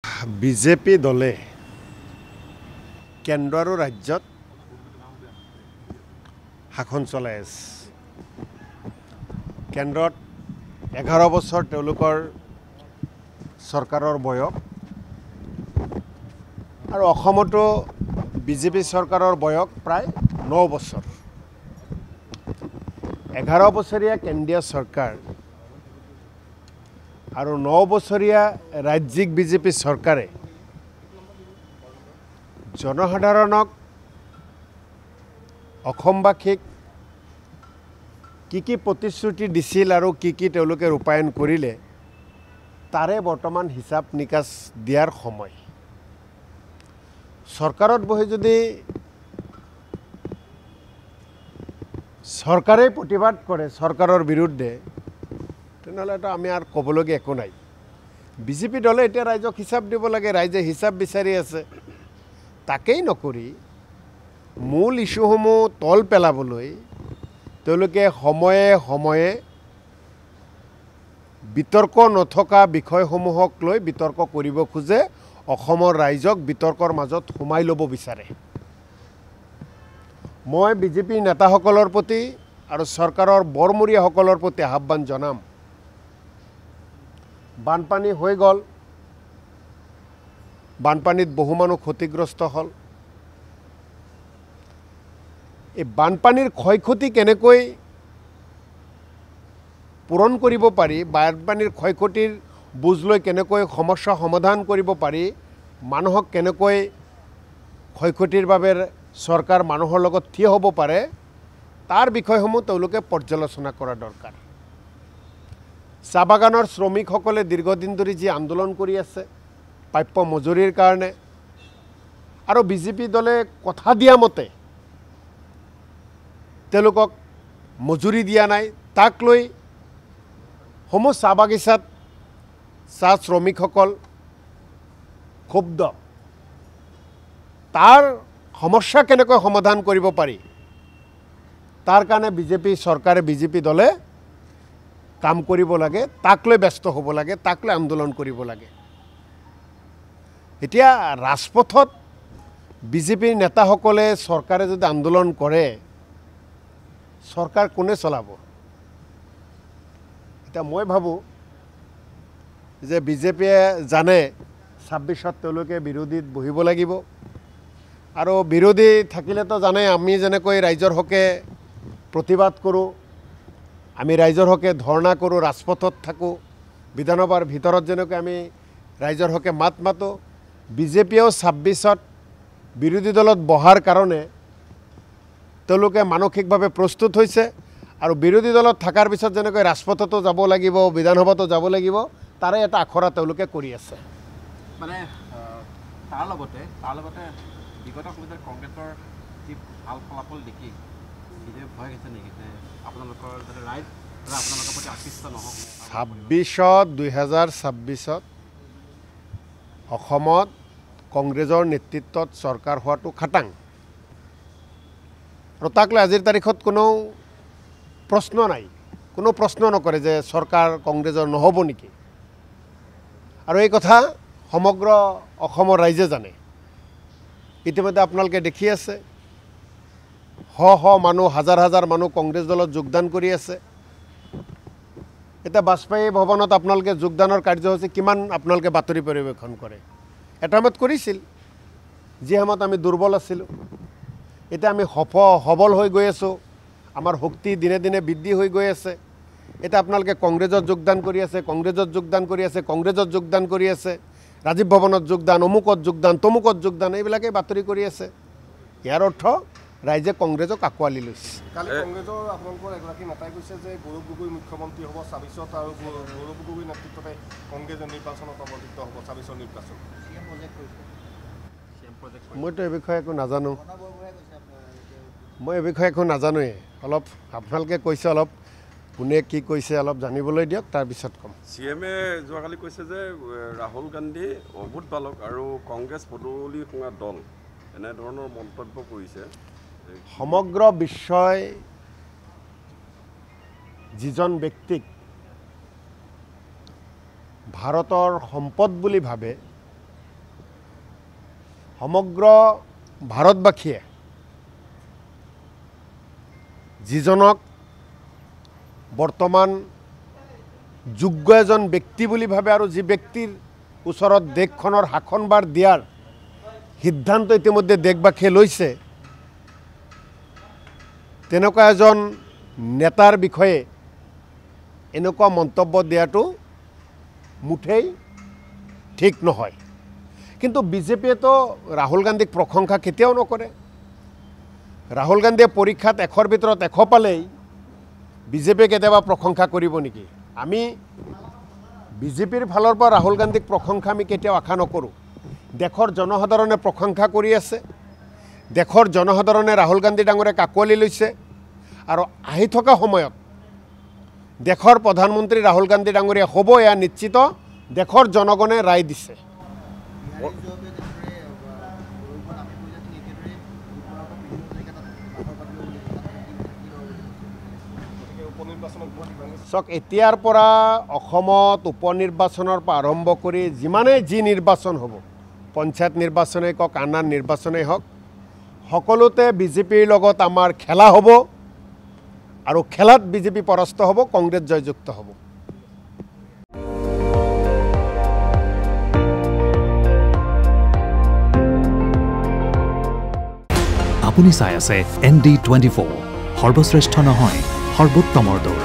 BJP দলে কেন্দ্ৰ আৰু ৰাজ্যত শাসন চলাই আছে। কেন্দ্ৰত 11 বছৰ তেওঁলোকৰ চৰকাৰৰ বয়স আৰু অসমতো বিজেপি চৰকাৰৰ বয়স প্ৰায় 9 বছৰ। 11 বছৰীয়া কেন্দ্ৰীয় চৰকাৰ আৰু 9 বছৰীয়া ৰাজ্যিক বিজেপি চৰকাৰে জনসাধাৰণক অসমবাসীক কি প্ৰতিশ্ৰুতি দিছিল আৰু কি তেওঁলোকে ৰূপায়ণ কৰিলে তাৰে বৰ্তমান হিচাপ নিকাচ দিয়াৰ সময়। চৰকাৰত বহি যদি চৰকাৰে প্ৰতিবাদ কৰে চৰকাৰৰ বিৰুদ্ধে তেনেহ'লেতো আমি আৰু ক'বলগীয়া একো নাই। বিজেপি দলে এতিয়া ৰাইজক হিচাপ দিব লাগে, ৰাইজে হিচাপ বিচাৰি আছে। তাকেই নকৰি মূল ইস্যুসমূহ তল পেলাবলৈ তেওঁলোকে সময়ে সময়ে বিতৰ্ক নথকা বিষয়সমূহক লৈ বিতৰ্ক কৰিব খোজে, অসমৰ ৰাইজক বিতৰ্কৰ মাজত সোমাই ল'ব বিচাৰে। মই বিজেপি নেতাসকলৰ প্ৰতি আৰু চৰকাৰৰ বৰমূৰীয়াসকলৰ প্ৰতি আহ্বান জনাম, বানপানী হৈ গ'ল, বানপানীত বহু মানুহ ক্ষতিগ্ৰস্ত হ'ল। এই বানপানীৰ ক্ষয়ক্ষতি কেনেকৈ পূৰণ কৰিব পাৰি, বানপানীৰ ক্ষয়ক্ষতিৰ বুজ লৈ কেনেকৈ সমস্যা সমাধান কৰিব পাৰি, মানুহক কেনেকৈ ক্ষয়ক্ষতিৰ বাবে চৰকাৰ মানুহৰ লগত থিয় হ'ব পাৰে, তাৰ বিষয়সমূহ তেওঁলোকে পৰ্যালোচনা কৰা দৰকাৰ। চাহ বাগানৰ শ্ৰমিকসকলে দীৰ্ঘদিন ধৰি যি আন্দোলন কৰি আছে প্ৰাপ্য মজুৰিৰ কাৰণে আৰু বিজেপি দলে কথা দিয়া মতে তেওঁলোকক মজুৰি দিয়া নাই, তাক লৈ সমূহ চাহ বাগিচাত চাহ শ্ৰমিকসকল ক্ষুব্ধ। তাৰ সমস্যা কেনেকৈ সমাধান কৰিব পাৰি তাৰ কাৰণে বিজেপি চৰকাৰে বিজেপি দলে কাম কৰিব লাগে, তাক লৈ ব্যস্ত হ'ব লাগে, তাক লৈ আন্দোলন কৰিব লাগে। এতিয়া ৰাজপথত বিজেপিৰ নেতাসকলে চৰকাৰে যদি আন্দোলন কৰে চৰকাৰ কোনে চলাব? এতিয়া মই ভাবোঁ যে বিজেপিয়ে জানে 26ত তেওঁলোকে বিৰোধীত বহিব লাগিব আৰু বিৰোধী থাকিলেতো জানে আমি যেনেকৈ ৰাইজৰ হকে প্ৰতিবাদ কৰোঁ, আমি ৰাইজৰ হকে ধৰ্ণা কৰোঁ, ৰাজপথত থাকোঁ, বিধানসভাৰ ভিতৰত যেনেকৈ আমি ৰাইজৰ হকে মাত মাতোঁ, বিজেপিয়েও 26ত বিৰোধী দলত বহাৰ কাৰণে তেওঁলোকে মানসিকভাৱে প্ৰস্তুত হৈছে আৰু বিৰোধী দলত থকাৰ পিছত যেনেকৈ ৰাজপথতো যাব লাগিব, বিধানসভাতো যাব লাগিব, তাৰে এটা আখৰা তেওঁলোকে কৰি আছে। মানে তাৰ লগতে বিগত সময়ত কংগ্ৰেছৰ যি ভাল ফলাফল দেখি নিজে ভয় গৈছে নেকি যে আপোনালোকৰ যাতে ৰাইজ আপোনালোকৰ প্ৰতি আকৃষ্ট নহওক? 2026ত অসমত কংগ্ৰেছৰ নেতৃত্বত চৰকাৰ হোৱাটো খাটাং আৰু তাক লৈ আজিৰ তাৰিখত কোনো প্ৰশ্ন নাই, কোনো প্ৰশ্ন নকৰে যে চৰকাৰ কংগ্ৰেছৰ নহ'ব নেকি। আৰু এই কথা সমগ্ৰ অসমৰ ৰাইজে জানে। ইতিমধ্যে আপোনালোকে দেখি আছে মানুহ, হাজাৰ হাজাৰ মানুহ কংগ্ৰেছ দলত যোগদান কৰি আছে। এতিয়া বাজপেয়ী ভৱনত আপোনালোকে যোগদানৰ কাৰ্যসূচী কিমান আপোনালোকে বাতৰি পৰিৱেশন কৰে? এটা সময়ত কৰিছিল, যি সময়ত আমি দুৰ্বল আছিলোঁ। এতিয়া আমি সবল হৈ গৈ আছোঁ, আমাৰ শক্তি দিনে দিনে বৃদ্ধি হৈ গৈ আছে। এতিয়া আপোনালোকে কংগ্ৰেছত যোগদান কৰি আছে, কংগ্ৰেছত যোগদান কৰি আছে, কংগ্ৰেছত যোগদান কৰি আছে, ৰাজীৱ ভৱনত যোগদান, অমুকত যোগদান, তমুকত যোগদান, এইবিলাকেই বাতৰি কৰি আছে। ইয়াৰ অৰ্থ ৰাইজে কংগ্ৰেছক আঁকোৱালি লৈছে। কালি কংগ্ৰেছৰ আপোনালোকৰ এগৰাকী নেতাই কৈছে যে গৌৰৱ গগৈ মুখ্যমন্ত্ৰী হ'ব 26ত আৰু গৌৰৱ গগৈ নেতৃত্বতে কংগ্ৰেছ নিৰ্বাচনত অৱতীৰ্ণ হ'ব 26ৰ নিৰ্বাচন। মইতো এই বিষয়ে একো নাজানো, মই এই বিষয়ে একো নাজানোৱেই। অলপ আপোনালোকে কৈছে, অলপ কোনে কি কৈছে অলপ জানিবলৈ দিয়ক, তাৰপিছত ক'ম। CM-এ যোৱাকালি কৈছে যে ৰাহুল গান্ধী অভূত বালক আৰু কংগ্ৰেছ পদূলি শুঙা দল, এনেধৰণৰ মন্তব্য কৰিছে। সমগ্ৰ বিশ্বই যিজন ব্যক্তিক ভাৰতৰ সম্পদ বুলি ভাবে সমগ্ৰ ভাৰতবাসীয়ে যিজনক বৰ্তমান যোগ্য এজন ব্যক্তি বুলি ভাবে আৰু যি ব্যক্তিৰ ওচৰত দেশখনৰ শাসনভাৰ দিয়াৰ সিদ্ধান্ত ইতিমধ্যে দেশবাসীয়ে লৈছে তেনেকুৱা এজন নেতাৰ বিষয়ে এনেকুৱা মন্তব্য দিয়াটো মুঠেই ঠিক নহয় কিন্তু বিজেপিয়েতো ৰাহুল গান্ধীক প্ৰশংসা কেতিয়াও নকৰে ৰাহুল গান্ধীয়ে পৰীক্ষাত 100ৰ ভিতৰত 100 পালেই বিজেপিয়ে কেতিয়াবা প্ৰশংসা কৰিব নেকি আমি বিজেপিৰ ফালৰ পৰা ৰাহুল গান্ধীক প্ৰশংসা আমি কেতিয়াও আশা নকৰোঁ দেশৰ জনসাধাৰণে প্ৰশংসা কৰি আছে দেশৰ জনসাধাৰণে ৰাহুল গান্ধী ডাঙৰে কাকোৱালি লৈছে আৰু আহি থকা সময়ত দেশৰ প্ৰধানমন্ত্ৰী ৰাহুল গান্ধী ডাঙৰীয়া হ'ব এয়া নিশ্চিত দেশৰ জনগণে ৰায় দিছে চক এতিয়াৰ পৰা অসমত উপনিৰ্বাচনৰ পৰা আৰম্ভ কৰি যিমানেই যি নিৰ্বাচন হ'ব পঞ্চায়ত নিৰ্বাচনেই হওক আন আন নিৰ্বাচনেই হওক সকলোতে বিজেপিৰ লগত আমাৰ খেলা হ'ব আৰু খেলাত বিজেপি পৰাস্ত হ'ব কংগ্ৰেছ জয়যুক্ত হ'ব আপুনি চাই আছে ND24 সৰ্বশ্ৰেষ্ঠ নহয় সৰ্বোত্তমৰ দৌৰ